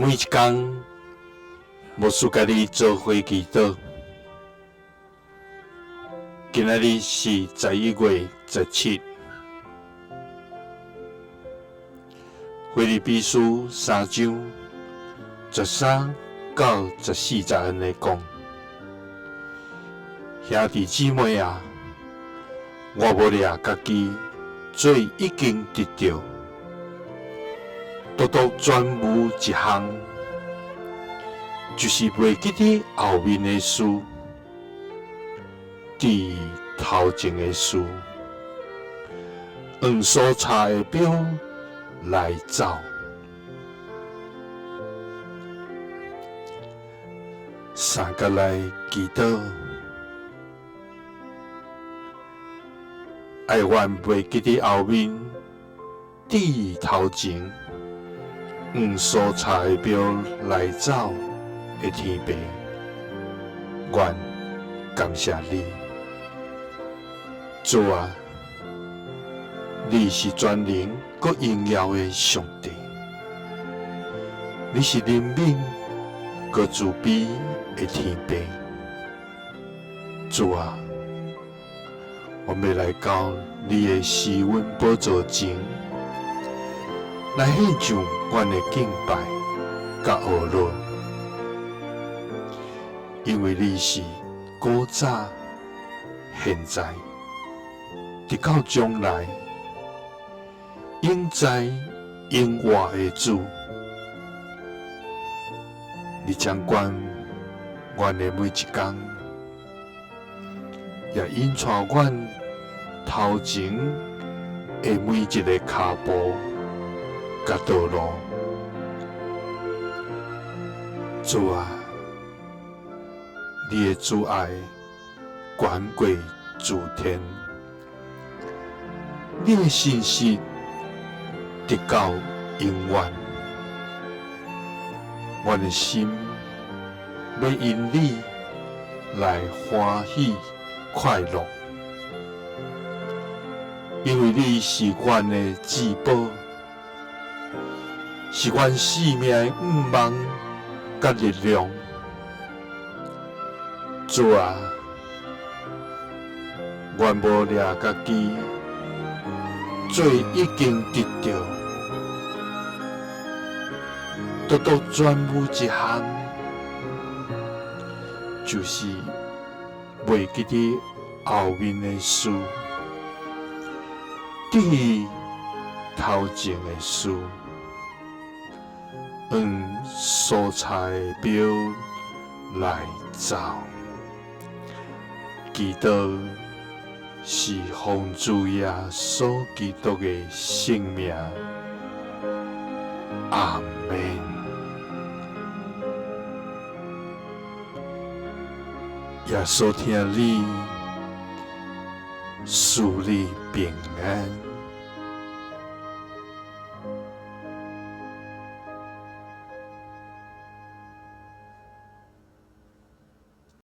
每一天，无事家己做伙祈祷。今仔日是11月17，腓立比书3章13到14节安尼讲：兄弟姊妹啊，我无掠家己罪已经得着，独独专无一项，就是袂记得后面的事，伫头前的事，按所查的表来走。三个来祈祷，爱愿袂记得后面，伫头前，按所查的表来走的天父，愿感谢你。主啊，你是全能佮荣耀的上帝，你是怜悯佮慈悲的天父。主啊，我们要来到你的施恩宝座前，来献上阮的敬拜甲恶乐，因为你是古早、现在，直到将来，永在永活的主。你掌管阮的每一天，也引带阮头前的每一个脚步甲道路。主啊，你的慈爱远过诸天，你的信实直到永远。我的心要因你来欢喜快乐，因为你是阮的至宝，是阮生命的盼望甲力量。主啊，我无掠家己罪已经得着，独独专无一项，就是袂记得后面的事，伫头前的事，按所查的表来走。祈祷是奉主耶稣基督的性命。阿门。耶稣听你，赐你平安。